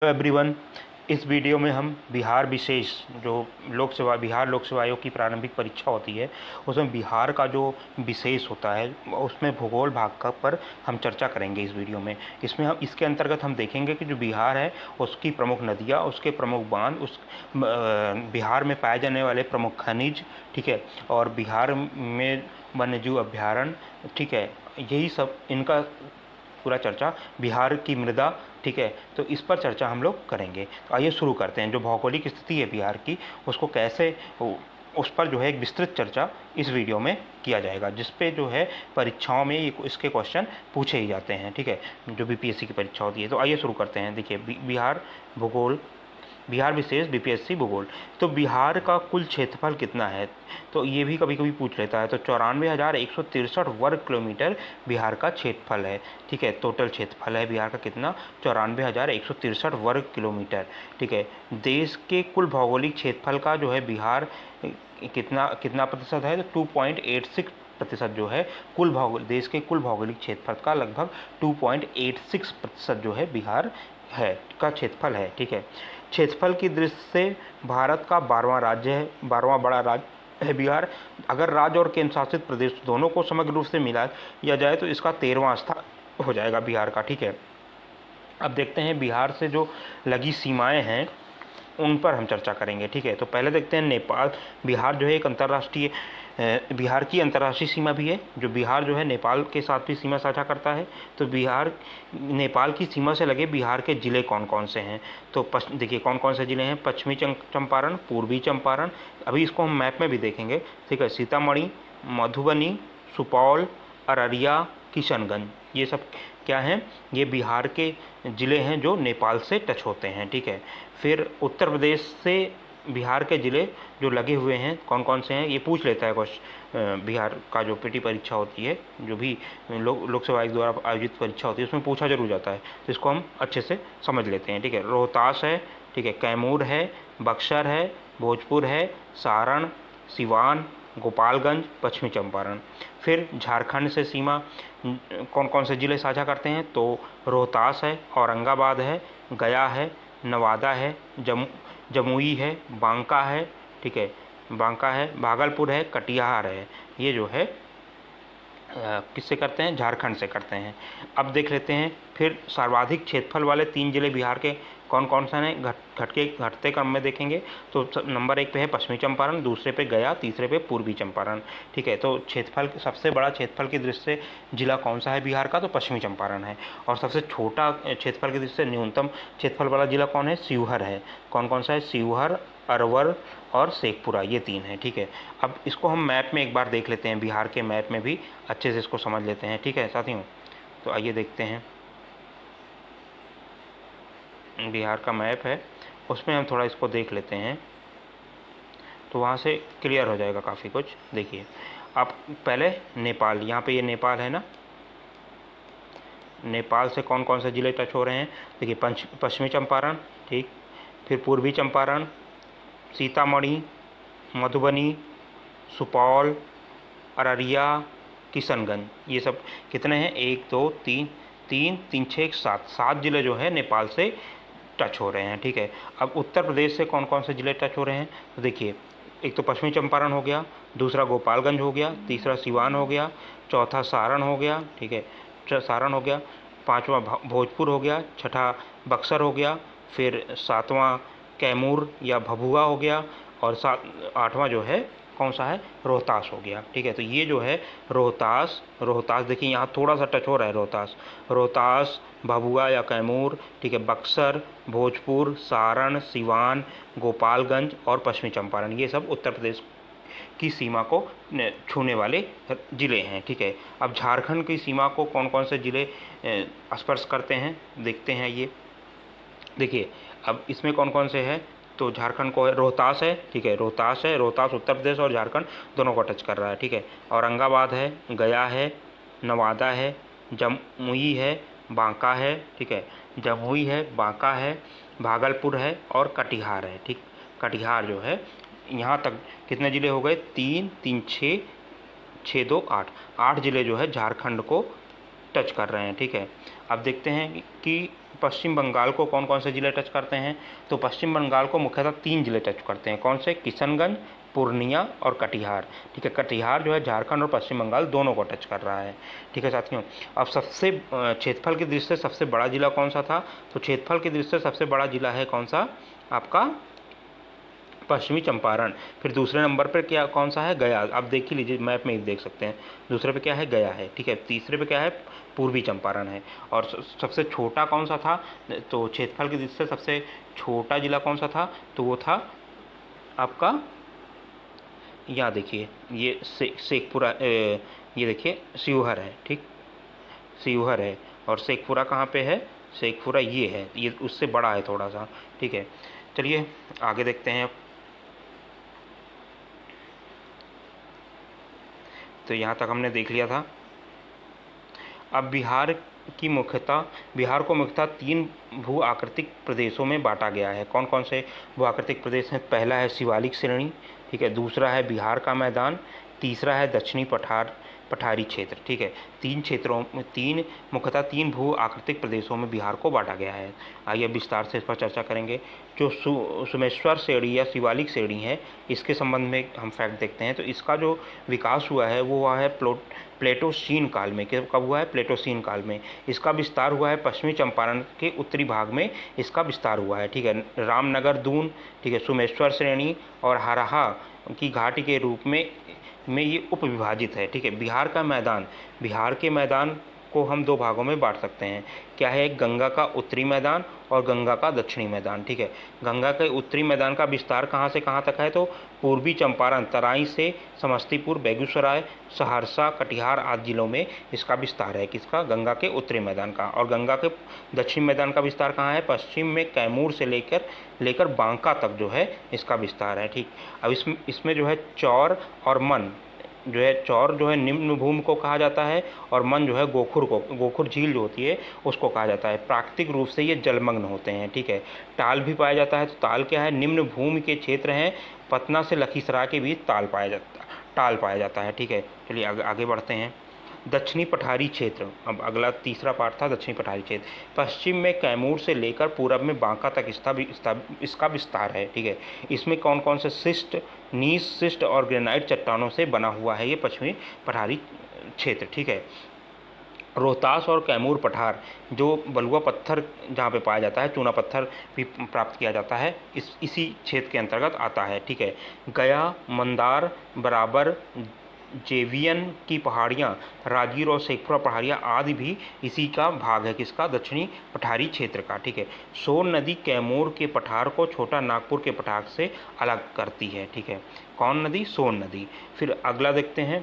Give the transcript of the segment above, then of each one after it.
Hello everyone. इस video में हम बिहार विशेष जो बिहार लोक सेवा आयोग की प्रारंभिक परीक्षा होती है उसमें बिहार का जो विशेष होता है उसमें भूगोल भाग का पर हम चर्चा करेंगे इस वीडियो में। इसमें हम इसके अंतर्गत हम देखेंगे कि जो बिहार है उसकी प्रमुख नदियाँ, उसके प्रमुख बांध, बिहार में पाए जाने वाले प्रमुख खनिज, ठीक है, और बिहार में वन्यजीव अभ्यारण्य, ठीक है, यही सब इनका पूरा चर्चा, बिहार की मृदा, ठीक है, तो इस पर चर्चा हम लोग करेंगे। तो आइए शुरू करते हैं। जो भौगोलिक स्थिति है बिहार की उसको कैसे उस पर जो है एक विस्तृत चर्चा इस वीडियो में किया जाएगा, जिस पे जो है परीक्षाओं में इसके क्वेश्चन पूछे ही जाते हैं, ठीक है, जो बीपीएससी की परीक्षा होती है। तो आइए शुरू करते हैं। देखिए, बिहार भूगोल, बिहार विशेष बीपीएससी भूगोल। तो बिहार का कुल क्षेत्रफल कितना है, तो ये भी कभी कभी पूछ लेता है। तो 94,163 वर्ग किलोमीटर बिहार का क्षेत्रफल है, ठीक है। टोटल क्षेत्रफल है बिहार का कितना, 94,163 वर्ग किलोमीटर, ठीक है। देश के कुल भौगोलिक क्षेत्रफल का जो है बिहार कितना कितना प्रतिशत है, तो 2.86% जो है देश के कुल भौगोलिक क्षेत्रफल का लगभग 2.86% जो है बिहार है का क्षेत्रफल है, ठीक है। क्षेत्रफल की दृष्टि से भारत का 12वां राज्य है, 12वां बड़ा राज्य है बिहार। अगर राज्य और केंद्र शासित प्रदेश दोनों को समग्र रूप से मिला या जाए तो इसका 13वां स्थान हो जाएगा बिहार का, ठीक है। अब देखते हैं बिहार से जो लगी सीमाएं हैं उन पर हम चर्चा करेंगे, ठीक है। तो पहले देखते हैं नेपाल। बिहार जो है एक अंतर्राष्ट्रीय, बिहार की अंतर्राष्ट्रीय सीमा भी है। जो बिहार जो है नेपाल के साथ भी सीमा साझा करता है। तो बिहार नेपाल की सीमा से लगे बिहार के ज़िले कौन कौन से हैं, तो देखिए कौन कौन से ज़िले हैं। पश्चिमी चंपारण, पूर्वी चंपारण, अभी इसको हम मैप में भी देखेंगे, ठीक है। सीतामढ़ी, मधुबनी, सुपौल, अररिया, किशनगंज, ये सब क्या हैं, ये बिहार के ज़िले हैं जो नेपाल से टच होते हैं, ठीक है। फिर उत्तर प्रदेश से बिहार के ज़िले जो लगे हुए हैं कौन कौन से हैं, ये पूछ लेता है क्वेश्चन। बिहार का जो पीटी परीक्षा होती है, जो भी लोक सेवा आयोग द्वारा आयोजित परीक्षा होती है, उसमें पूछा जरूर जाता है, तो इसको हम अच्छे से समझ लेते हैं, ठीक है। रोहतास है, ठीक है, कैमूर है, बक्सर है, भोजपुर है, सारण, सिवान, गोपालगंज, पश्चिमी चंपारण। फिर झारखंड से सीमा कौन कौन से ज़िले साझा करते हैं, तो रोहतास है, औरंगाबाद है, गया है, नवादा है, जमुई है, बांका है, ठीक है, बांका है, भागलपुर है, कटिहार है। ये जो है किससे करते हैं, झारखंड से करते हैं। अब देख लेते हैं फिर सर्वाधिक क्षेत्रफल वाले 3 जिले बिहार के कौन कौन से हैं, घटते क्रम में देखेंगे। तो नंबर 1 पे है पश्चिमी चंपारण, दूसरे पे गया, तीसरे पे पूर्वी चंपारण, ठीक है। तो क्षेत्रफल, सबसे बड़ा क्षेत्रफल की दृष्टि से जिला कौन सा है बिहार का, तो पश्चिमी चंपारण है। और सबसे छोटा क्षेत्रफल की दृष्टि से न्यूनतम क्षेत्रफल वाला जिला कौन है, शिवहर है। कौन कौन सा है, शिवहर, अरवल और शेखपुरा, ये 3 हैं, ठीक है। अब इसको हम मैप में एक बार देख लेते हैं, बिहार के मैप में भी अच्छे से इसको समझ लेते हैं, ठीक है साथियों। तो आइए देखते हैं, बिहार का मैप है, उसमें हम थोड़ा इसको देख लेते हैं, तो वहाँ से क्लियर हो जाएगा काफ़ी कुछ। देखिए, आप पहले नेपाल, यहाँ पे ये नेपाल है ना, नेपाल से कौन कौन से ज़िले टच हो रहे हैं, देखिए पश्चिमी चंपारण, ठीक, फिर पूर्वी चंपारण, सीतामढ़ी, मधुबनी, सुपौल, अररिया, किशनगंज, ये सब कितने हैं, 1 2 3 3 3 6 7 ज़िले जो है नेपाल से टच हो रहे हैं, ठीक है। अब उत्तर प्रदेश से कौन कौन से ज़िले टच हो रहे हैं, तो देखिए, एक तो पश्चिमी चंपारण हो गया, दूसरा गोपालगंज हो गया, तीसरा सिवान हो गया, चौथा सारण हो गया, ठीक है, सारण हो गया, पाँचवा भोजपुर हो गया, छठा बक्सर हो गया, फिर 7वां कैमूर या भभुआ हो गया, और 8वां जो है कौन सा है, रोहतास हो गया, ठीक है। तो ये जो है रोहतास देखिए यहाँ थोड़ा सा टच हो रहा है, रोहतास, भभुआ या कैमूर, ठीक है, बक्सर, भोजपुर, सारण, सिवान, गोपालगंज और पश्चिमी चंपारण, ये सब उत्तर प्रदेश की सीमा को छूने वाले ज़िले हैं, ठीक है। अब झारखंड की सीमा को कौन कौन से ज़िले स्पर्श करते हैं, देखते हैं। ये देखिए, अब इसमें कौन कौन से हैं, तो झारखंड को रोहतास है, ठीक है, रोहतास उत्तर प्रदेश और झारखंड दोनों को टच कर रहा है, ठीक है। औरंगाबाद है, गया है, नवादा है, जमुई है, बांका है, ठीक है, जमुई है, बांका है, भागलपुर है और कटिहार है, ठीक। कटिहार जो है, यहाँ तक कितने ज़िले हो गए, 3 3 6 6 2 8 ज़िले जो है झारखंड को टच कर रहे हैं, ठीक है। अब देखते हैं कि पश्चिम बंगाल को कौन कौन से ज़िले टच करते हैं? तो पश्चिम बंगाल को मुख्यतः 3 ज़िले टच करते हैं। कौन से? किशनगंज, पूर्णिया और कटिहार। ठीक है, कटिहार जो है झारखंड और पश्चिम बंगाल दोनों को टच कर रहा है। ठीक है साथियों, अब सबसे क्षेत्रफल की दृष्टि से सबसे बड़ा जिला कौन सा था? तो क्षेत्रफल की दृष्टि से सबसे बड़ा जिला है कौन सा? आपका पश्चिमी चंपारण। फिर दूसरे नंबर पर क्या कौन सा है? गया। आप देख ही लीजिए, मैप में ही देख सकते हैं। दूसरे पे क्या है? गया है। ठीक है, तीसरे पे क्या है? पूर्वी चंपारण है। और सबसे छोटा कौन सा था? तो क्षेत्रफल की दृष्टि से सबसे छोटा जिला कौन सा था? तो वो था आपका, यहाँ देखिए ये शेखपुरा, ये देखिए शिवहर है। ठीक, शिवहर है। और शेखपुरा कहाँ पे है? शेखपुरा ये है, ये उससे बड़ा है थोड़ा सा। ठीक है, चलिए आगे देखते हैं। तो यहाँ तक हमने देख लिया था। अब बिहार को मुख्यतः 3 भू आकृतिक प्रदेशों में बांटा गया है। कौन कौन से भू आकृतिक प्रदेश हैं? पहला है शिवालिक श्रेणी। ठीक है, दूसरा है बिहार का मैदान, तीसरा है दक्षिणी पठारी क्षेत्र। ठीक है, 3 क्षेत्रों में मुख्यतः 3 भू आकृतिक प्रदेशों में बिहार को बांटा गया है। आइए विस्तार से इस पर चर्चा करेंगे। जो सुमेश्वर श्रेणी या शिवालिक श्रेणी है, इसके संबंध में हम फैक्ट देखते हैं। तो इसका जो विकास हुआ है वो हुआ है प्लेटोसीन काल में। कब हुआ है? प्लेटोसीन काल में। इसका विस्तार हुआ है पश्चिमी चंपारण के उत्तरी भाग में, इसका विस्तार हुआ है। ठीक है, रामनगर दून, ठीक है, सुमेश्वर श्रेणी और हरहा की घाटी के रूप में ये उपविभाजित है। ठीक है, बिहार के मैदान को हम 2 भागों में बांट सकते हैं। क्या है? गंगा का उत्तरी मैदान और गंगा का दक्षिणी मैदान। ठीक है, गंगा के उत्तरी मैदान का विस्तार कहाँ से कहाँ तक है? तो पूर्वी चंपारण, तराई से समस्तीपुर, बेगूसराय, सहरसा, कटिहार आदि जिलों में इसका विस्तार है। किसका? गंगा के उत्तरी मैदान का। और गंगा के दक्षिणी मैदान का विस्तार कहाँ है? पश्चिम में कैमूर से लेकर बांका तक जो है इसका विस्तार है। ठीक, अब इसमें जो है चौर और मन जो है, चौर जो है निम्न भूमि को कहा जाता है और मन जो है गोखुर झील जो होती है उसको कहा जाता है। प्राकृतिक रूप से ये जलमग्न होते हैं। ठीक है, टाल भी पाया जाता है। तो ताल क्या है? निम्न भूमि के क्षेत्र हैं। पटना से लखीसराय के बीच टाल पाया जाता है। ठीक है, चलिए आगे बढ़ते हैं। दक्षिणी पठारी क्षेत्र, अब अगला तीसरा पार्ट था दक्षिणी पठारी क्षेत्र। पश्चिम में कैमूर से लेकर पूरब में बांका तक इसका विस्तार है। ठीक है, इसमें कौन कौन से शिष्ट और ग्रेनाइट चट्टानों से बना हुआ है ये पश्चिमी पठारी क्षेत्र। ठीक है, रोहतास और कैमूर पठार जो बलुआ पत्थर जहाँ पे पाया जाता है, चूना पत्थर भी प्राप्त किया जाता है, इसी क्षेत्र के अंतर्गत आता है। ठीक है, गया, मंदार बराबर, जेवियन की पहाड़ियाँ, राजगीर और शेखपुरा पहाड़ियाँ आदि भी इसी का भाग है। किसका? दक्षिणी पठारी क्षेत्र का। ठीक है, सोन नदी कैमूर के पठार को छोटा नागपुर के पठार से अलग करती है। ठीक है, कौन नदी? सोन नदी। फिर अगला देखते हैं,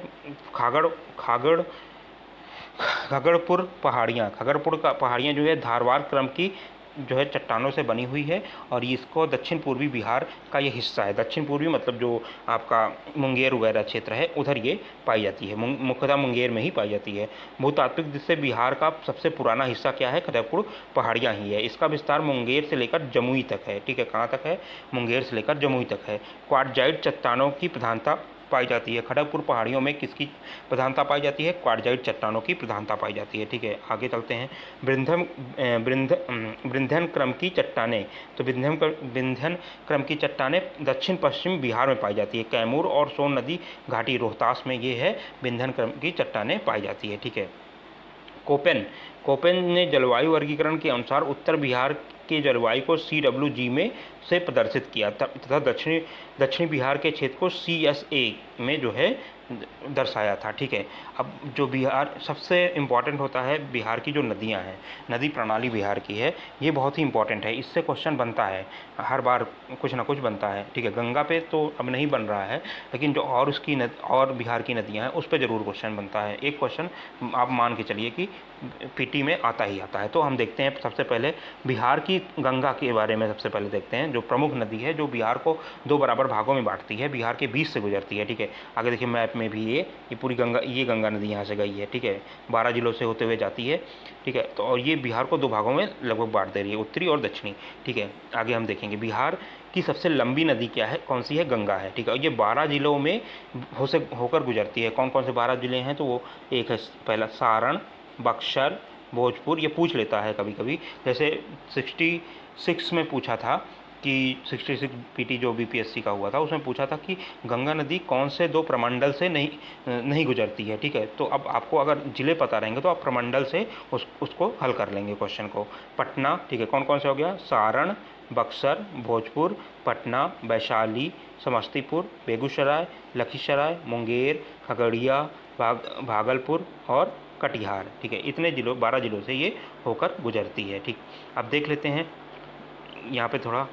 खगड़पुर पहाड़ियाँ जो है धारवाड़ क्रम की जो है चट्टानों से बनी हुई है और इसको दक्षिण पूर्वी बिहार का ये हिस्सा है। दक्षिण पूर्वी मतलब जो आपका मुंगेर वगैरह क्षेत्र है उधर ये पाई जाती है, मुख्यतः मुंगेर में ही पाई जाती है। भूतात्विक दृष्टि से बिहार का सबसे पुराना हिस्सा क्या है? खड़गपुर पहाड़ियाँ ही है। इसका विस्तार मुंगेर से लेकर जमुई तक है। ठीक है, कहाँ तक है? मुंगेर से लेकर जमुई तक है। क्वार्टजाइट चट्टानों की प्रधानता पाई जाती है। खड़गपुर पहाड़ियों में किसकी प्रधानता पाई जाती है? क्वार्टजाइट चट्टानों की प्रधानता पाई जाती है। ठीक है, आगे चलते हैं। विंध्यन क्रम की चट्टानें, तो विंध्यन क्रम की चट्टानें दक्षिण पश्चिम बिहार में पाई जाती है। कैमूर और सोन नदी घाटी रोहतास में ये है विंध्यन क्रम की चट्टानें पाई जाती है। ठीक है, कोपेन ने जलवायु वर्गीकरण के अनुसार उत्तर बिहार के जलवायु को CWG में से प्रदर्शित किया तथा दक्षिणी बिहार के क्षेत्र को CSA में जो है दर्शाया था। ठीक है, अब जो बिहार सबसे इम्पॉर्टेंट होता है, बिहार की जो नदियां हैं, नदी प्रणाली बिहार की है, ये बहुत ही इम्पॉर्टेंट है। इससे क्वेश्चन बनता है, हर बार कुछ ना कुछ बनता है। ठीक है, गंगा पे तो अब नहीं बन रहा है, लेकिन जो और बिहार की नदियां हैं उस पर ज़रूर क्वेश्चन बनता है। एक क्वेश्चन आप मान के चलिए कि PT में आता ही आता है। तो हम देखते हैं सबसे पहले बिहार की गंगा के बारे में। सबसे पहले देखते हैं जो प्रमुख नदी है जो बिहार को 2 बराबर भागों में बांटती है, बिहार के बीच से गुजरती है। ठीक है, आगे देखिए मैप में भी ये पूरी गंगा नदी यहाँ से गई है। ठीक है, 12 जिलों से होते हुए जाती है। ठीक है, तो और ये बिहार को 2 भागों में लगभग बांट दे रही है, उत्तरी और दक्षिणी। ठीक है, आगे हम देखेंगे बिहार की सबसे लंबी नदी क्या है? कौन सी है? गंगा है। ठीक है, ये 12 जिलों में होकर गुजरती है। कौन कौन से 12 जिले हैं? तो वो एक है पहला सारण, बक्सर, भोजपुर, ये पूछ लेता है कभी कभी। जैसे 66 में पूछा था कि 66 पीटी जो बीपीएससी का हुआ था, उसमें पूछा था कि गंगा नदी कौन से 2 प्रमंडल से नहीं गुजरती है, ठीक है। तो अब आपको अगर जिले पता रहेंगे तो आप प्रमंडल से उसको हल कर लेंगे क्वेश्चन को। पटना, ठीक है, कौन कौन से हो गया, सारण, बक्सर, भोजपुर, पटना, वैशाली, समस्तीपुर, बेगूसराय, लखीसराय, मुंगेर, खगड़िया, भागलपुर और कटिहार, ठीक है। इतने जिलों 12 जिलों से ये होकर गुजरती है, ठीक। अब देख लेते हैं यहाँ पे थोड़ा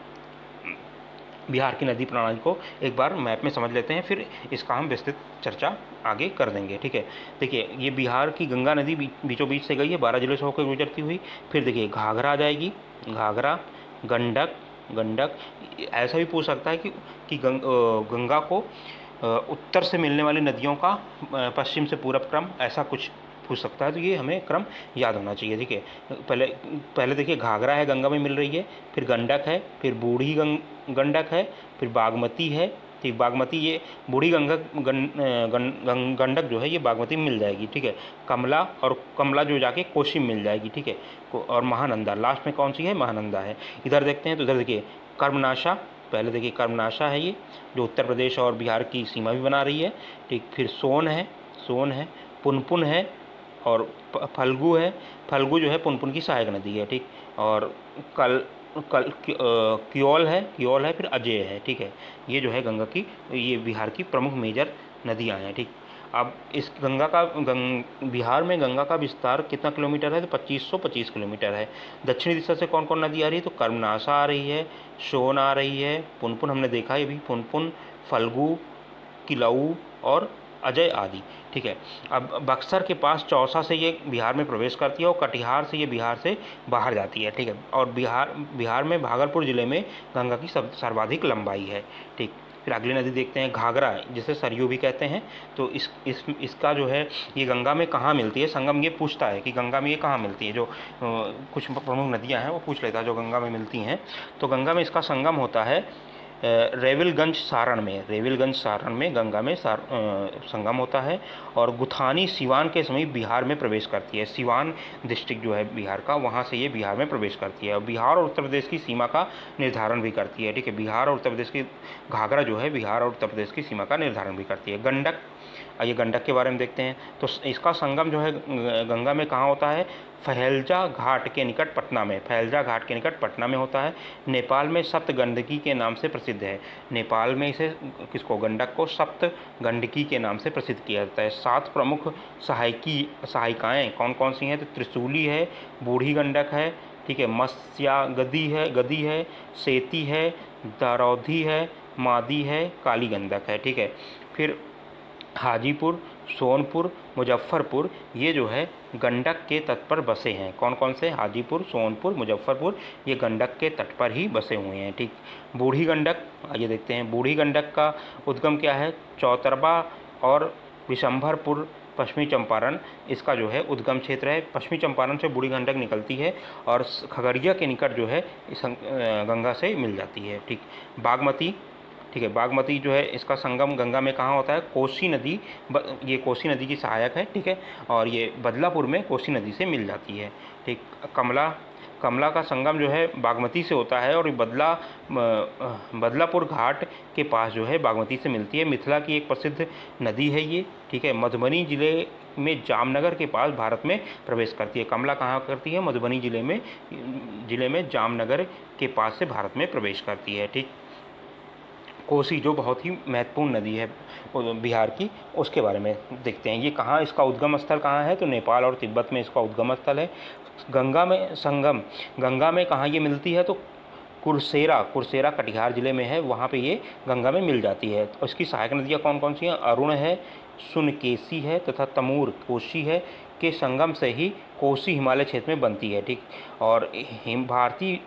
बिहार की नदी प्रणाली को एक बार मैप में समझ लेते हैं, फिर इसका हम विस्तृत चर्चा आगे कर देंगे, ठीक है। देखिए, ये बिहार की गंगा नदी बीचों बीच से गई है, 12 जिलों से होकर गुजरती हुई। फिर देखिए घाघरा आ जाएगी, घाघरा, गंडक। ऐसा भी पूछ सकता है कि गंगा को उत्तर से मिलने वाली नदियों का पश्चिम से पूरब क्रम, ऐसा कुछ पूछ सकता है। तो ये हमें क्रम याद होना चाहिए, ठीक है। पहले देखिए घाघरा है, गंगा में मिल रही है, फिर गंडक है, फिर बूढ़ी गंडक है, फिर बागमती है, ठीक। बागमती, ये बूढ़ी गंडक जो है ये बागमती में मिल जाएगी, ठीक है। कमला जो जाके कोसी में मिल जाएगी, ठीक है। और महानंदा लास्ट में कौन सी है, महानंदा है। इधर देखते हैं तो इधर देखिए कर्मनाशा, पहले देखिए कर्मनाशा है ये, जो उत्तर प्रदेश और बिहार की सीमा भी बना रही है, ठीक। फिर सोन है, पुनपुन है, और फल्गु है। फल्गु जो है पुनपुन की सहायक नदी है, ठीक। और क्योल है, फिर अजय है, ठीक है। ये जो है गंगा की, ये बिहार की प्रमुख मेजर नदियां हैं, ठीक। अब इस बिहार में गंगा का विस्तार कितना किलोमीटर है, तो 2525 किलोमीटर है। दक्षिणी दिशा से कौन कौन नदी आ रही है, तो कर्मनाशा आ रही है, सोन आ रही है, पुनपुन हमने देखा है अभी, पुनपुन, फल्गु, किलाऊ और अजय आदि, ठीक है। अब बक्सर के पास चौसा से ये बिहार में प्रवेश करती है और कटिहार से ये बिहार से बाहर जाती है, ठीक है। और बिहार में भागलपुर जिले में गंगा की सर्वाधिक लंबाई है, ठीक। फिर अगली नदी देखते हैं घाघरा, जिसे सरयू भी कहते हैं। तो इसका जो है ये गंगा में कहाँ मिलती है, संगम ये पूछता है कि गंगा में ये कहाँ मिलती है। जो कुछ प्रमुख नदियाँ हैं वो पूछ लेता है जो गंगा में मिलती हैं। तो गंगा में इसका संगम होता है रेविलगंज सारण में गंगा में संगम होता है। और गुथानी सिवान के समीप बिहार में प्रवेश करती है। सिवान डिस्ट्रिक्ट जो है बिहार का, वहाँ से ये बिहार में प्रवेश करती है और बिहार और उत्तर प्रदेश की सीमा का निर्धारण भी करती है, ठीक है। बिहार और उत्तर प्रदेश की घाघरा जो है बिहार और उत्तर प्रदेश की सीमा का निर्धारण भी करती है। गंडक, आइए गंडक के बारे में देखते हैं। तो इसका संगम जो है गंगा में कहाँ होता है, फैलजा घाट के निकट पटना में होता है। नेपाल में सप्त गंडकी के नाम से प्रसिद्ध है। नेपाल में इसे गंडक को सप्त गंडकी के नाम से प्रसिद्ध किया जाता है। 7 प्रमुख सहायिकाएँ कौन कौन सी हैं, तो त्रिशूली है, बूढ़ी गंडक है, ठीक है, मत्स्यागदी है, सेती है, दारौधी है, मादी है, काली गंडक है, ठीक है। फिर हाजीपुर, सोनपुर, मुजफ्फरपुर, ये जो है गंडक के तट पर बसे हैं। कौन कौन से, हाजीपुर, सोनपुर, मुजफ्फरपुर, ये गंडक के तट पर ही बसे हुए हैं, ठीक। बूढ़ी गंडक, आइए देखते हैं बूढ़ी गंडक का उद्गम क्या है, चौतरबा और विशंभरपुर, पश्चिमी चंपारण इसका जो है उद्गम क्षेत्र है। पश्चिमी चंपारण से बूढ़ी गंडक निकलती है और खगड़िया के निकट जो है इस गंगा से मिल जाती है, ठीक। बागमती, ठीक है, बागमती जो है इसका संगम गंगा में कहाँ होता है, कोसी नदी, ये कोसी नदी की सहायक है, ठीक है। और ये बदलापुर में कोसी नदी से मिल जाती है, ठीक। कमला का संगम जो है बागमती से होता है और बदलापुर घाट के पास जो है बागमती से मिलती है। मिथिला की एक प्रसिद्ध नदी है ये, ठीक है। मधुबनी जिले में जामनगर के पास भारत में प्रवेश करती है। कमला कहाँ करती है, मधुबनी जिले में जामनगर के पास से भारत में प्रवेश करती है, ठीक। कोसी जो बहुत ही महत्वपूर्ण नदी है बिहार की, उसके बारे में देखते हैं। ये कहाँ, इसका उद्गम स्थल कहाँ है, तो नेपाल और तिब्बत में इसका उद्गम स्थल है। गंगा में कहाँ ये मिलती है, तो कुरसेरा कटिहार जिले में है, वहाँ पे ये गंगा में मिल जाती है। और इसकी सहायक नदियाँ कौन कौन सी हैं, अरुण है, सुनकेसी है तथा तमूर कोसी है, के संगम से ही कोसी हिमालय क्षेत्र में बनती है, ठीक। और भारतीय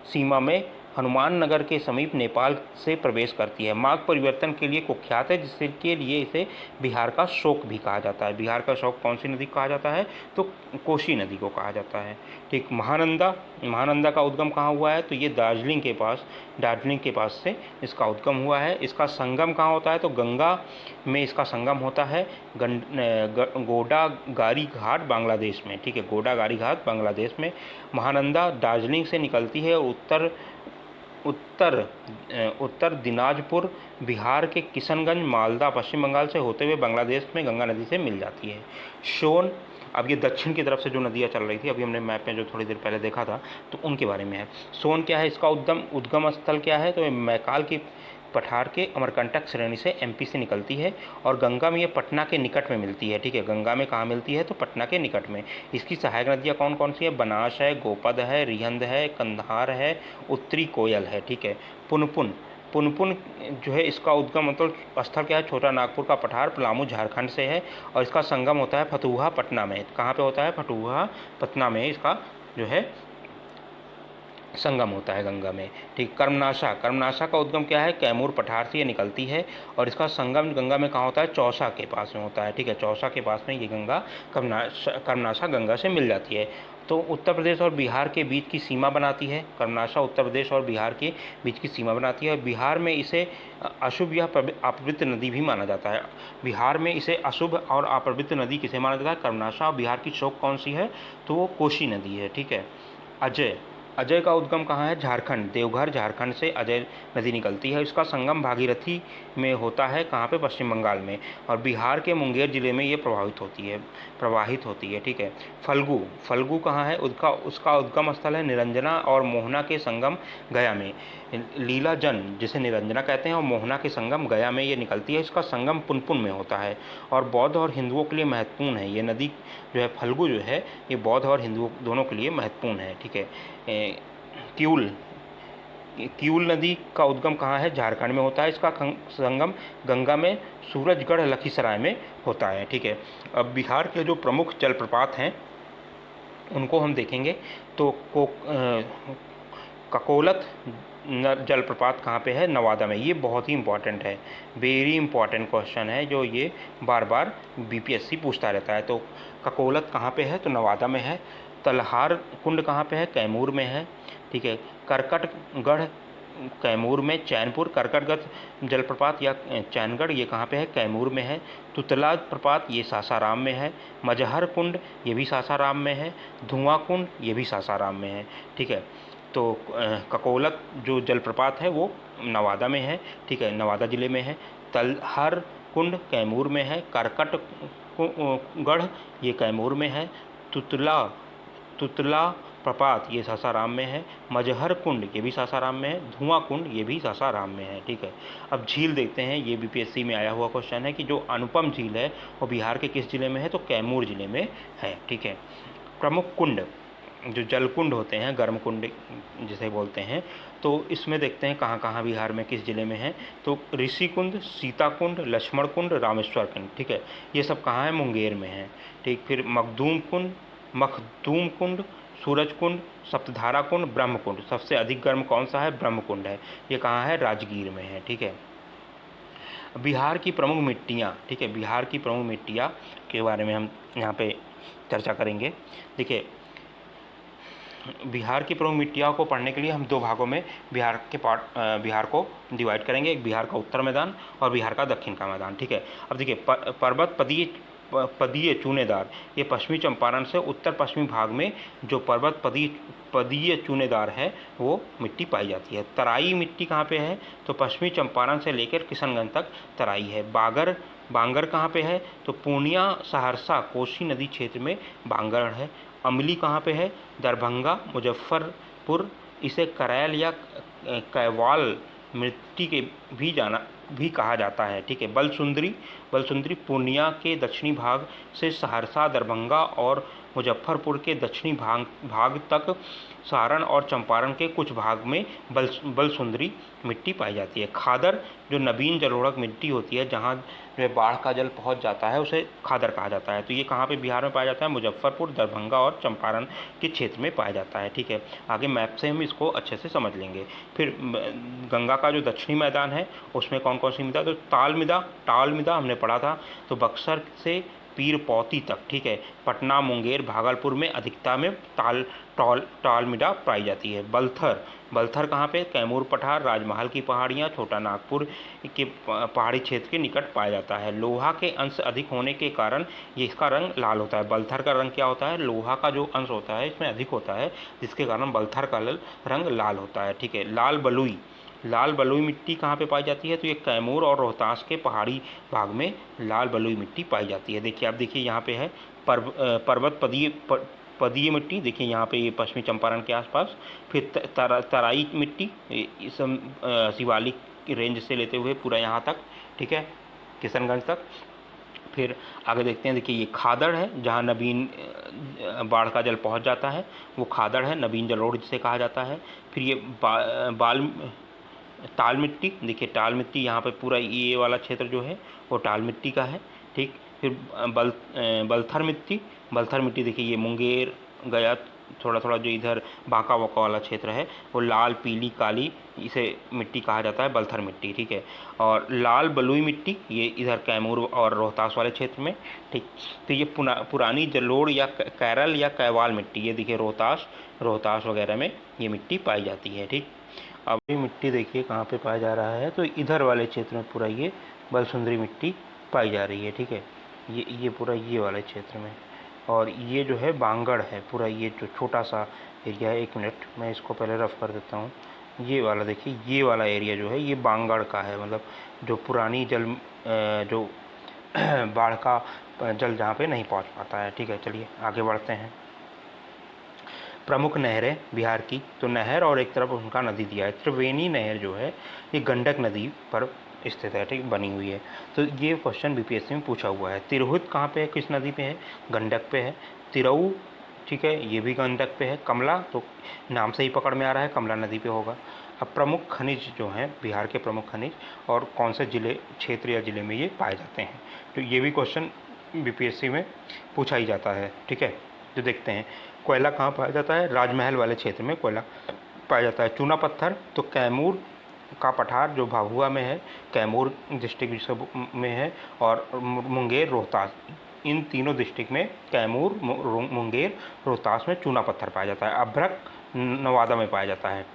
सीमा में हनुमान नगर के समीप नेपाल से प्रवेश करती है। मार्ग परिवर्तन के लिए कुख्यात है, जिसके लिए इसे बिहार का शोक भी कहा जाता है। बिहार का शोक कौन सी नदी को कहा जाता है, तो कोसी नदी को कहा जाता है, ठीक। महानंदा का उद्गम कहाँ हुआ है, तो ये दार्जिलिंग के पास से इसका उद्गम हुआ है। इसका संगम कहाँ होता है, तो गंगा में इसका संगम होता है। गोडागारी घाट बांग्लादेश में, ठीक है, गोडागारी घाट बांग्लादेश में। महानंदा दार्जिलिंग से निकलती है, उत्तर दिनाजपुर बिहार के किशनगंज मालदा पश्चिम बंगाल से होते हुए बांग्लादेश में गंगा नदी से मिल जाती है। सोन, अब ये दक्षिण की तरफ से जो नदियाँ चल रही थी, अभी हमने मैप में जो थोड़ी देर पहले देखा था तो उनके बारे में है। सोन क्या है, इसका उद्गम स्थल क्या है, तो ये मैकाल की पठार के अमरकंटक श्रेणी से एमपी से निकलती है और गंगा में ये पटना के निकट में मिलती है, ठीक है। गंगा में कहाँ मिलती है, तो पटना के निकट में। इसकी सहायक नदियाँ कौन कौन सी है, बनास है, गोपद है, रिहंद है, कंधार है, उत्तरी कोयल है, ठीक है। पुनपुन जो है इसका उद्गम मतलब स्थल क्या है, छोटा नागपुर का पठार पलामू झारखंड से है और इसका संगम होता है फतुहा पटना में। कहाँ पे होता है, फतुहा पटना में इसका जो है संगम होता है गंगा में, ठीक। कर्मनाशा का उद्गम क्या है, कैमूर पठार से ये निकलती है और इसका संगम गंगा में कहाँ होता है, चौसा के पास में होता है, ठीक है। चौसा के पास में ये गंगा कर्मनाशा गंगा से मिल जाती है। तो उत्तर प्रदेश और बिहार के बीच की सीमा बनाती है, कर्मनाशा उत्तर प्रदेश और बिहार के बीच की सीमा बनाती है। बिहार में इसे अशुभ या अपवित्र नदी भी माना जाता है। बिहार में इसे अशुभ और अपवित्र नदी किसे माना जाता है, कर्मनाशा। बिहार की शोक कौन सी है, तो वो कोसी नदी है, ठीक है। अजय का उद्गम कहाँ है, झारखंड, देवघर झारखंड से अजय नदी निकलती है। इसका संगम भागीरथी में होता है, कहाँ पे, पश्चिम बंगाल में। और बिहार के मुंगेर जिले में ये प्रवाहित होती है, ठीक है। फल्गु कहाँ है, उसका उद्गम स्थल है निरंजना और मोहना के संगम गया में। लीलाजन जिसे निरंजना कहते हैं और मोहना के संगम गया में ये निकलती है। इसका संगम पुनपुन में होता है और बौद्ध और हिंदुओं के लिए महत्वपूर्ण है। ये नदी जो है फल्गु जो है ये बौद्ध और हिंदुओं दोनों के लिए महत्वपूर्ण है, ठीक है। किऊल नदी का उद्गम कहाँ है, झारखंड में होता है। इसका संगम गंगा में सूरजगढ़ लखीसराय में होता है, ठीक है। अब बिहार के जो प्रमुख जलप्रपात हैं उनको हम देखेंगे तो ककोलत जलप्रपात कहाँ पे है, नवादा में। ये बहुत ही इंपॉर्टेंट है, वेरी इंपॉर्टेंट क्वेश्चन है जो ये बार बार बीपीएससी पूछता रहता है। तो ककोलत कहाँ पे है, तो नवादा में है। तलहार कुंड कहाँ पे है, कैमूर में है, ठीक है। करकटगढ़ कैमूर में। चैनपुर करकटगढ़ जलप्रपात या चैनगढ़ ये कहाँ पे है, कैमूर में है। तुतला प्रपात ये सासाराम में है। मजहर कुंड ये भी सासाराम में है। धुआं कुंड ये भी सासाराम में है, ठीक है। तो ककोलत जो जलप्रपात है वो नवादा में है, ठीक है, नवादा ज़िले में है। तलहर कुंड कैमूर में है। करकटगढ़ ये कैमूर में है। तुतला प्रपात ये सासाराम में है। मजहर कुंड ये भी सासाराम में है। धुआं कुंड ये भी सासाराम में है, ठीक है। अब झील देखते हैं, ये बीपीएससी में आया हुआ क्वेश्चन है कि जो अनुपम झील है वो बिहार के किस जिले में है, तो कैमूर जिले में है, ठीक है। प्रमुख कुंड जो जलकुंड होते हैं, गर्म कुंड जिसे बोलते हैं, तो इसमें देखते हैं कहाँ कहाँ बिहार में किस जिले में है। तो ऋषि कुंड, सीता कुंड, लक्ष्मण कुंड, रामेश्वर कुंड, ठीक है, ये सब कहाँ है, मुंगेर में है, ठीक। फिर मखदूम कुंड, सूरज कुंड, सप्तधारा कुंड, ब्रह्म कुंड। सबसे अधिक गर्म कौन सा है, ब्रह्म कुंड है। ये कहाँ है, राजगीर में है, ठीक है। बिहार की प्रमुख मिट्टियाँ, ठीक है, बिहार की प्रमुख मिट्टियाँ के बारे में हम यहाँ पे चर्चा करेंगे। देखिए, बिहार की प्रमुख मिट्टियों को पढ़ने के लिए हम दो भागों में बिहार को डिवाइड करेंगे, एक बिहार का उत्तर मैदान और बिहार का दक्षिण का मैदान, ठीक है। अब देखिए, पर्वत पदीय चूनेदार, ये पश्चिमी चंपारण से उत्तर पश्चिमी भाग में जो पर्वत पदीय चूनेदार है वो मिट्टी पाई जाती है। तराई मिट्टी कहाँ पे है, तो पश्चिमी चंपारण से लेकर किशनगंज तक तराई है। बांगर कहाँ पे है, तो पूर्णिया सहरसा कोसी नदी क्षेत्र में बांगर है। अमली कहाँ पे है, दरभंगा मुजफ्फरपुर, इसे करैल या कैवाल मिट्टी के भी कहा जाता है, ठीक है। बलसुंदरी पूर्णिया के दक्षिणी भाग से सहरसा, दरभंगा और मुजफ्फरपुर के दक्षिणी भाग तक, सारण और चंपारण के कुछ भाग में बलसुंदरी मिट्टी पाई जाती है। खादर जो नवीन जलोढ़क मिट्टी होती है, जहाँ जो है बाढ़ का जल पहुँच जाता है, उसे खादर कहा जाता है। तो ये कहाँ पे बिहार में पाया जाता है, मुजफ्फरपुर, दरभंगा और चंपारण के क्षेत्र में पाया जाता है, ठीक है। आगे मैप से हम इसको अच्छे से समझ लेंगे। फिर गंगा का जो दक्षिणी मैदान है उसमें कौन कौन सी मृदा, तो टाल मृदा हमने पढ़ा था, तो बक्सर से पीरपौती तक, ठीक है। पटना, मुंगेर, भागलपुर में अधिकता में टालमिडा पाई जाती है। बलथर, बलथर कहाँ पे? कैमूर पठार, राजमहल की पहाड़ियाँ, छोटा नागपुर के पहाड़ी क्षेत्र के निकट पाया जाता है। लोहा के अंश अधिक होने के कारण ये इसका रंग लाल होता है। बलथर का रंग क्या होता है? लोहा का जो अंश होता है इसमें अधिक होता है, जिसके कारण बलथर का रंग लाल होता है, ठीक है। लाल बलुई, लाल बलुई मिट्टी कहाँ पे पाई जाती है? तो ये कैमूर और रोहतास के पहाड़ी भाग में लाल बलुई मिट्टी पाई जाती है। देखिए, आप देखिए यहाँ पे है पर्वत पदीय मिट्टी, देखिए यहाँ पे ये पश्चिमी चंपारण के आसपास। फिर तराई मिट्टी, इस शिवालिक की रेंज से लेते हुए पूरा यहाँ तक, ठीक है, किशनगंज तक। फिर आगे देखते हैं, देखिए ये खादड़ है, जहाँ नवीन बाढ़ का जल पहुँच जाता है, वो खादड़ है, नवीन जलोढ़ जिसे कहा जाता है। फिर ये टाल मिट्टी, देखिए टाल मिट्टी यहाँ पे पूरा ये वाला क्षेत्र जो है वो टाल मिट्टी का है, ठीक। फिर बलथर मिट्टी, बलथर मिट्टी देखिए ये मुंगेर, गया, थोड़ा थोड़ा जो इधर बांका वाका वाला क्षेत्र है वो लाल, पीली, काली, इसे मिट्टी कहा जाता है, बलथर मिट्टी, ठीक है। और लाल बलुई मिट्टी ये इधर कैमूर और रोहतास वाले क्षेत्र में, ठीक। तो ये पुरानी जलोढ़ या कैरल या कैवाल मिट्टी, ये देखिए रोहतास वगैरह में ये मिट्टी पाई जाती है, ठीक। अब ये मिट्टी देखिए कहाँ पे पाया जा रहा है, तो इधर वाले क्षेत्र में पूरा ये बलसुंदरी मिट्टी पाई जा रही है, ठीक है। ये पूरा ये वाले क्षेत्र में, और ये जो है बांगड़ है पूरा, ये जो छोटा सा एरिया है। 1 मिनट मैं इसको पहले रफ कर देता हूँ। ये वाला देखिए, ये वाला एरिया जो है ये बांगड़ का है, मतलब जो पुरानी जो बाढ़ का जल जहाँ पे नहीं पहुँच पाता है, ठीक है। चलिए आगे बढ़ते हैं। प्रमुख नहरें बिहार की, तो नहर और एक तरफ उनका नदी दिया है। त्रिवेणी नहर जो है ये गंडक नदी पर स्थित है, ठीक, बनी हुई है। तो ये क्वेश्चन बीपीएससी में पूछा हुआ है। तिरहुत कहाँ पे है, किस नदी पे है? गंडक पे है। तिरऊ, ठीक है, ये भी गंडक पे है। कमला, तो नाम से ही पकड़ में आ रहा है कमला नदी पे होगा। अब प्रमुख खनिज जो हैं बिहार के, प्रमुख खनिज और कौन से क्षेत्र या जिले में ये पाए जाते हैं, तो ये भी क्वेश्चन बीपीएससी में पूछा ही जाता है, ठीक है। तो देखते हैं, कोयला कहाँ पाया जाता है? राजमहल वाले क्षेत्र में कोयला पाया जाता है। चूना पत्थर, तो कैमूर का पठार जो भभुआ में है, कैमूर डिस्ट्रिक्ट में है, और मुंगेर, रोहतास, इन तीनों डिस्ट्रिक्ट में कैमूर, मुंगेर, रोहतास में चूना पत्थर पाया जाता है। अभ्रक नवादा में पाया जाता है।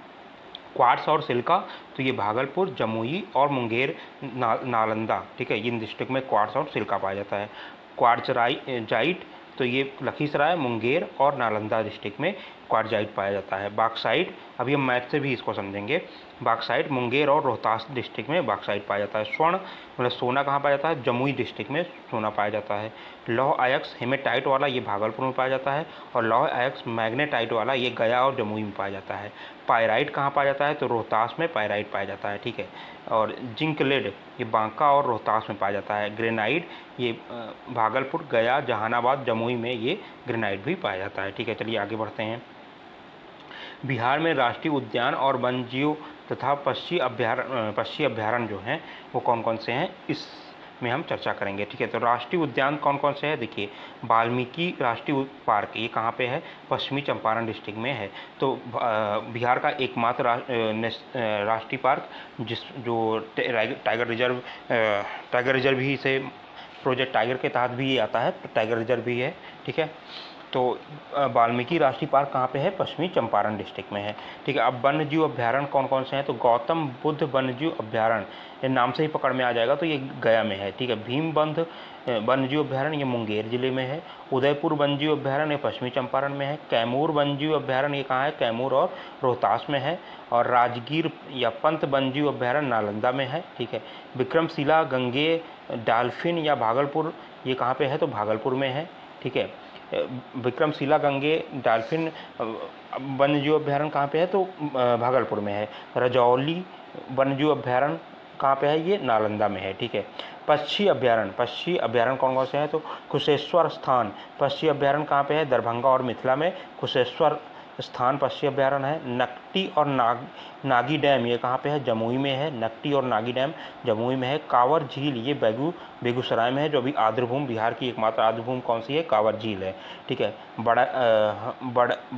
क्वार्ट्स और सिल्का, तो ये भागलपुर, जमुई और मुंगेर, नालंदा, ठीक है, इन डिस्ट्रिक्ट में क्वार्ट्स और सिल्का पाया जाता है। क्वार्ट्जराइट, तो ये लखीसराय, मुंगेर और नालंदा डिस्ट्रिक्ट में क्वार्ट्जाइट पाया जाता है। बॉक्साइट, अभी हम मैथ से भी इसको समझेंगे। बॉक्साइट मुंगेर और रोहतास डिस्ट्रिक्ट में बॉक्साइट पाया जाता है। स्वर्ण मतलब सोना कहाँ पाया जाता है? जमुई डिस्ट्रिक्ट में सोना पाया जाता है। लौह अयस्क हेमेटाइट वाला ये भागलपुर में पाया जाता है, और लौह अयस्क मैग्नेटाइट वाला ये गया और जमुई में पाया जाता है। पायराइट कहाँ पाया जाता है? तो रोहतास में पायराइट पाया जाता है, ठीक है। और जिंक लेड ये बांका और रोहतास में पाया जाता है। ग्रेनाइट ये भागलपुर, गया, जहानाबाद, जमुई में ये ग्रेनाइट भी पाया जाता है, ठीक है। चलिए आगे बढ़ते हैं। बिहार में राष्ट्रीय उद्यान और वन्यजीव तथा पक्षी अभ्यारण्य जो हैं वो कौन कौन से हैं, इसमें हम चर्चा करेंगे, ठीक है। तो राष्ट्रीय उद्यान कौन कौन से हैं? देखिए, वाल्मीकि राष्ट्रीय पार्क ये कहाँ पे है? पश्चिमी चंपारण डिस्ट्रिक्ट में है। तो बिहार का एकमात्र राष्ट्रीय पार्क जो टाइगर रिजर्व ही इसे प्रोजेक्ट टाइगर के तहत भी ये आता है, तो टाइगर रिजर्व भी है, ठीक है। तो वाल्मीकि राष्ट्रीय पार्क कहाँ पे है? पश्चिमी चंपारण डिस्ट्रिक्ट में है, ठीक है। अब वन्यजीव अभ्यारण्य कौन कौन से हैं? तो गौतम बुद्ध वन्यजीव अभ्यारण्य, ये नाम से ही पकड़ में आ जाएगा, तो ये गया में है, ठीक है। भीमबंध वन्यजीव अभ्यारण्य ये मुंगेर जिले में है। उदयपुर वन्यजीव अभ्यारण्य पश्चिमी चंपारण में है। कैमूर वन्यजीव अभ्यारण्य ये कहाँ है? कैमूर और रोहतास में है। और राजगीर या पंत वन्यजीव अभ्यारण्य नालंदा में है, ठीक है। विक्रमशिला गंगे डॉल्फिन या भागलपुर ये कहाँ पे है? तो भागलपुर में है, ठीक है। विक्रमशिला गंगे डॉल्फिन वन्यजीव अभ्यारण्य कहाँ पे है? तो भागलपुर में है। रजौली वन्यजीव अभ्यारण्य कहाँ पे है? ये नालंदा में है, ठीक है। पक्षी अभ्यारण्य कौन कौन से हैं? तो कुशेश्वर स्थान पक्षी अभ्यारण्य कहाँ पे है? दरभंगा और मिथिला में कुशेश्वर स्थान पक्षी अभ्यारण्य है। नकटी और नागी डैम ये कहाँ पे है? जमुई में है। नकटी और नागी डैम जमुई में है। कांवर झील ये बेगूसराय में है, जो अभी आर्द्रभूमि, बिहार की एकमात्र आर्द्रभूमि कौन सी है? कांवर झील है, ठीक है।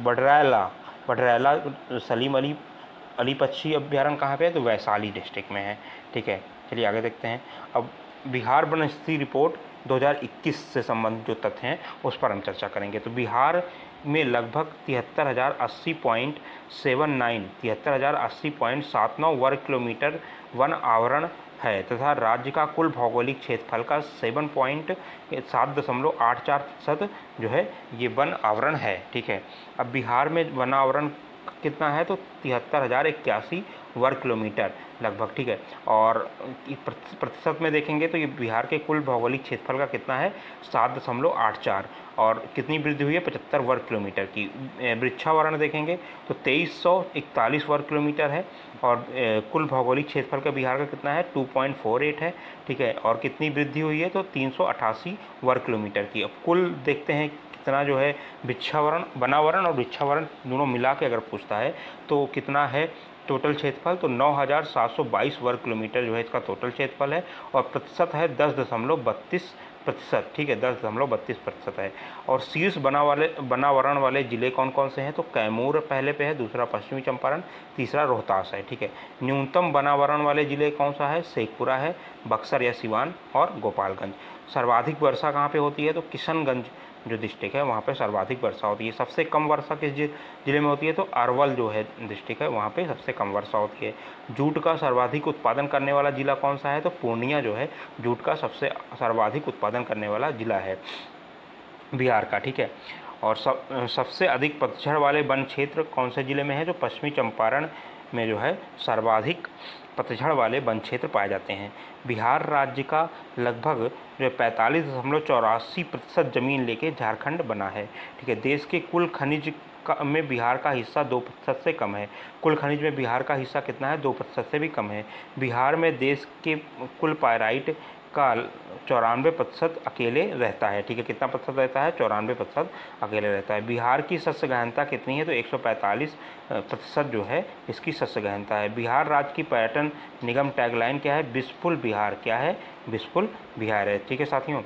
बडरैला सलीम अली पक्षी अभ्यारण्य कहाँ पे है? तो वैशाली डिस्ट्रिक्ट में है, ठीक है। चलिए आगे देखते हैं। अब बिहार वन स्थिति रिपोर्ट 2021 से संबंधित जो तथ्य हैं उस पर हम चर्चा करेंगे। तो बिहार में लगभग 73,080.79 वर्ग किलोमीटर वन आवरण है तथा राज्य का कुल भौगोलिक क्षेत्रफल का 7.84% जो है ये वन आवरण है। ठीक है, अब बिहार में वन आवरण कितना है, तो 73,081 वर्ग किलोमीटर लगभग। ठीक है, और प्रतिशत में देखेंगे तो ये बिहार के कुल भौगोलिक क्षेत्रफल का कितना है, 7.84, और कितनी वृद्धि हुई है, 75 वर्ग किलोमीटर की। वृक्षावरण देखेंगे तो 2341 वर्ग किलोमीटर है, और कुल भौगोलिक क्षेत्रफल का बिहार का कितना है, 2.48 है। ठीक है, और कितनी वृद्धि हुई है, तो 388 वर्ग किलोमीटर की। अब कुल देखते हैं कितना जो है वृक्षावरण, वनावरण और वृक्षावरण दोनों मिला के अगर पूछता है तो कितना है टोटल क्षेत्रफल, तो 9,722 वर्ग किलोमीटर जो है इसका टोटल क्षेत्रफल है, और प्रतिशत है 10.32%। ठीक है, 10.32% है। और शीर्ष वनावरण वाले जिले कौन कौन से हैं, तो कैमूर पहले पे है, दूसरा पश्चिमी चंपारण, तीसरा रोहतास है। ठीक है, न्यूनतम वनावरण वाले जिले कौन सा है, शेखपुरा है, बक्सर या सिवान और गोपालगंज। सर्वाधिक वर्षा कहाँ पे होती है, तो किशनगंज जो डिस्ट्रिक्ट है वहाँ पे सर्वाधिक वर्षा होती है। सबसे कम वर्षा किस जिले में होती है, तो अरवल जो है डिस्ट्रिक्ट है वहाँ पे सबसे कम वर्षा होती है। जूट का सर्वाधिक उत्पादन करने वाला जिला कौन सा है, तो पूर्णिया जो है जूट का सबसे सर्वाधिक उत्पादन करने वाला जिला है बिहार का। ठीक है, और सबसे अधिक पतझड़ वाले वन क्षेत्र कौन से जिले में है, जो पश्चिमी चंपारण में जो है सर्वाधिक पतझड़ वाले वन क्षेत्र पाए जाते हैं। बिहार राज्य का लगभग जो 45.84% जमीन लेके झारखंड बना है। ठीक है, देश के कुल खनिज में बिहार का हिस्सा 2% से कम है। कुल खनिज में बिहार का हिस्सा कितना है, 2% से भी कम है। बिहार में देश के कुल पायराइट का 94% अकेले रहता है। ठीक है, कितना प्रतिशत रहता है, 94% अकेले रहता है। बिहार की शस्य गहनता कितनी है, तो 145% जो है इसकी शस्य गहनता है। बिहार राज्य की पर्यटन निगम टैगलाइन क्या है, विशफुल बिहार। क्या है, विशफुल बिहार है। ठीक है साथियों,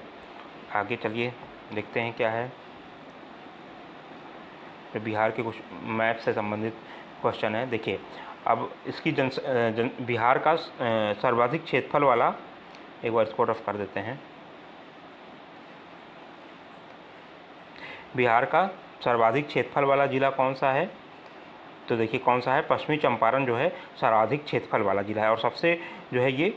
आगे चलिए देखते हैं क्या है। तो बिहार के कुछ मैप से संबंधित क्वेश्चन है। देखिए, अब इसकी बिहार का सर्वाधिक क्षेत्रफल वाला, एक बार इसको रफ कर देते हैं। बिहार का सर्वाधिक क्षेत्रफल वाला जिला कौन सा है, तो देखिए कौन सा है, पश्चिमी चंपारण जो है सर्वाधिक क्षेत्रफल वाला जिला है। और सबसे जो है ये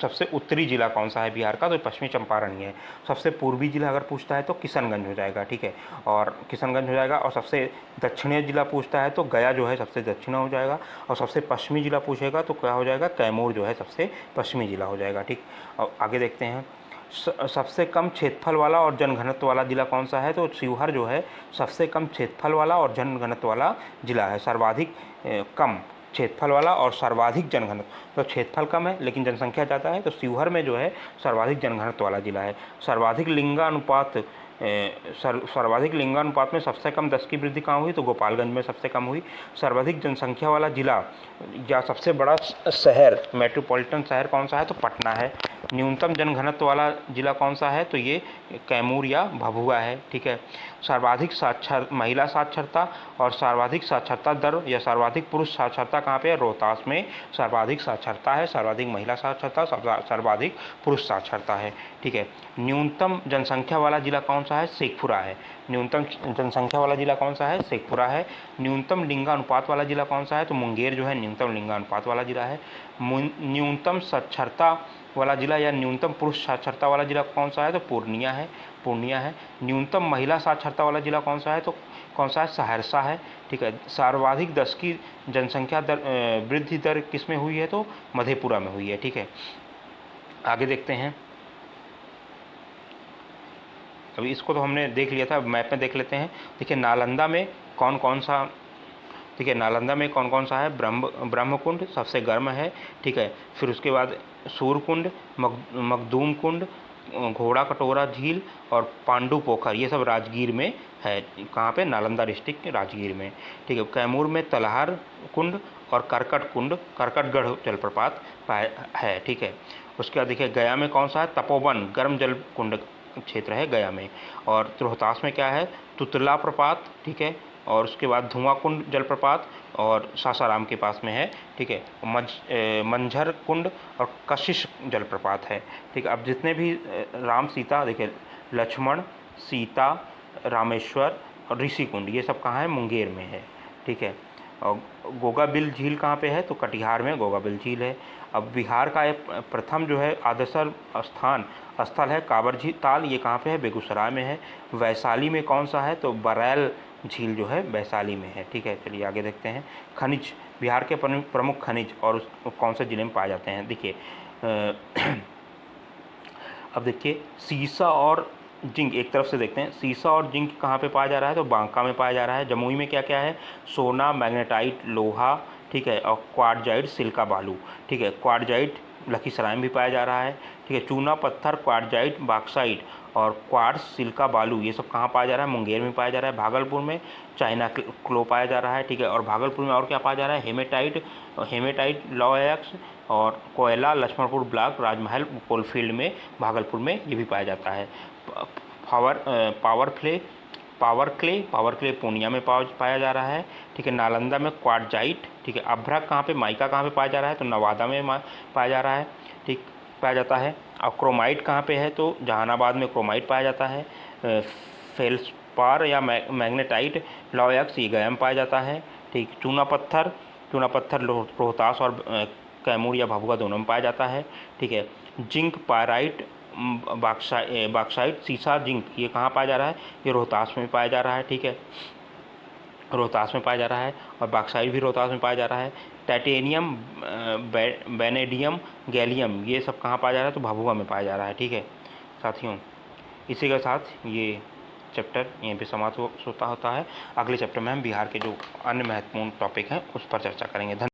सबसे उत्तरी जिला कौन सा है बिहार का, तो पश्चिमी चंपारण ही है। सबसे पूर्वी जिला अगर पूछता है तो किशनगंज हो जाएगा। ठीक है, और किशनगंज हो जाएगा। और सबसे दक्षिणी जिला पूछता है तो गया जो है सबसे दक्षिण हो जाएगा। और सबसे पश्चिमी जिला पूछेगा तो क्या हो जाएगा, कैमूर जो है सबसे पश्चिमी जिला हो जाएगा। ठीक, और आगे देखते हैं। सबसे कम क्षेत्रफल वाला और जनघनत्व वाला जिला कौन सा है, तो शिवहर जो है सबसे कम क्षेत्रफल वाला और जनघनत्व वाला जिला है। सर्वाधिक कम क्षेत्रफल वाला और सर्वाधिक जनघनत्व, तो क्षेत्रफल कम है लेकिन जनसंख्या ज़्यादा है, तो शिवहर में जो है सर्वाधिक जनघनत्व वाला जिला है। सर्वाधिक लिंगानुपात में सबसे कम 10 की वृद्धि कहाँ हुई, तो गोपालगंज में सबसे कम हुई। सर्वाधिक जनसंख्या वाला जिला या सबसे बड़ा शहर, मेट्रोपॉलिटन शहर कौन सा है, तो पटना है। न्यूनतम जनघनत्व वाला जिला कौन सा है, तो ये कैमूर या भभुआ है। ठीक है, सर्वाधिक महिला साक्षरता और सर्वाधिक साक्षरता दर या सर्वाधिक पुरुष साक्षरता कहाँ पे है, रोहतास में सर्वाधिक साक्षरता है, सर्वाधिक महिला साक्षरता, सर्वाधिक पुरुष साक्षरता है। ठीक है, न्यूनतम जनसंख्या वाला जिला कौन सा है, शेखपुरा है। न्यूनतम जनसंख्या वाला जिला कौन सा है, शेखपुरा है। न्यूनतम लिंगानुपात वाला जिला कौन सा है, तो मुंगेर जो है न्यूनतम लिंगानुपात वाला जिला है। न्यूनतम साक्षरता वाला जिला या न्यूनतम पुरुष साक्षरता वाला जिला कौन सा है, तो पूर्णिया है। न्यूनतम महिला साक्षरता वाला जिला कौन सा है, तो कौन सा है, सहरसा है। ठीक है, सर्वाधिक 10 की जनसंख्या दर वृद्धि दर किस में हुई है, तो मधेपुरा में हुई है। ठीक है, आगे देखते हैं। अभी इसको तो हमने देख लिया था, मैप में देख लेते हैं। देखिए नालंदा में कौन कौन सा, ठीक है, नालंदा में कौन कौन सा है, ब्रह्मकुंड सबसे गर्म है। ठीक है, फिर उसके बाद सूर्यकुंड, मखदूम कुंड, घोड़ा कटोरा झील और पांडु पोखर, ये सब राजगीर में है। कहाँ पे, नालंदा डिस्ट्रिक्ट राजगीर में। ठीक है, कैमूर में तलहार कुंड और करकटगढ़ जलप्रपात है। ठीक है, उसके बाद देखिए गया में कौन सा है, तपोवन गर्म जल कुंड क्षेत्र है गया में। और रोहतास में क्या है, तुतला प्रपात। ठीक है, और उसके बाद धुआं कुंड जलप्रपात और सासाराम के पास में है, ठीक है। मंझर कुंड और कशिश जलप्रपात है, ठीक है। अब जितने भी राम सीता, देखिए लक्ष्मण, सीता, रामेश्वर और ऋषि कुंड, ये सब कहाँ है? मुंगेर में है, ठीक है। और गोगाबिल झील कहाँ पे है? तो कटिहार में गोगाबिल झील है। अब बिहार का एक प्रथम जो है आदर्शल स्थल है काबर झील ताल, ये कहाँ पे है? बेगूसराय में है। वैशाली में कौन सा है? तो बरैल झील जो है वैशाली में है, ठीक है। चलिए आगे देखते हैं। खनिज, बिहार के प्रमुख खनिज और कौन से जिले में पाए जाते हैं? देखिए अब देखिए सीसा और जिंक एक तरफ से देखते हैं। सीसा और जिंक कहाँ पे पाया जा रहा है? तो बांका में पाया जा रहा है। जमुई में क्या क्या है? सोना, मैग्नेटाइट, लोहा, ठीक है, और क्वार्टजाइट, सिलिका बालू, ठीक है। क्वार्टजाइट लखीसराय में भी पाया जा रहा है, ठीक है। चूना पत्थर, क्वार्टजाइट, बॉक्साइट और क्वार्ट्ज, सिलिका बालू, ये सब कहाँ पाया जा रहा है? मुंगेर में पाया जा रहा है। भागलपुर में चाइना क्लो पाया जा रहा है, ठीक है। और भागलपुर में और क्या पाया जा रहा है? हेमेटाइट लॉयक्स और कोयला, लक्ष्मणपुर ब्लॉक, राजमहल कोलफील्ड में भागलपुर में ये भी पाया जाता है। पावर क्ले पूर्णिया में पाया जा रहा है, ठीक है। नालंदा में क्वार्टजाइट, ठीक है। अभ्रक कहाँ पे, माइका कहाँ पे पाया जा रहा है? तो नवादा में पाया जा रहा है, ठीक, पाया जाता है। और क्रोमाइट कहाँ पे है? तो जहानाबाद में क्रोमाइट पाया जाता है। फेल्सपार या मैग्नेटाइट लॉयक्स, ये गया में पाया जाता है, ठीक। चूना पत्थर रोहतास और कैमूर या भभुआ दोनों में पाया जाता है, ठीक है। जिंक, पायराइट, बॉक्साइट, सीसा, जिंक, ये कहाँ पाया जा रहा है? ये रोहतास में पाया जा रहा है, ठीक है। रोहतास में पाया जा रहा है। और बॉक्साइट भी रोहतास में पाया जा रहा है। टाइटेनियम, वेनेडियम, गैलियम, ये सब कहाँ पाया जा रहा है? तो भभुआ में पाया जा रहा है, ठीक है साथियों। इसी के साथ ये चैप्टर यहीं पे समाप्त होता है। अगले चैप्टर में हम बिहार के जो अन्य महत्वपूर्ण टॉपिक हैं उस पर चर्चा करेंगे।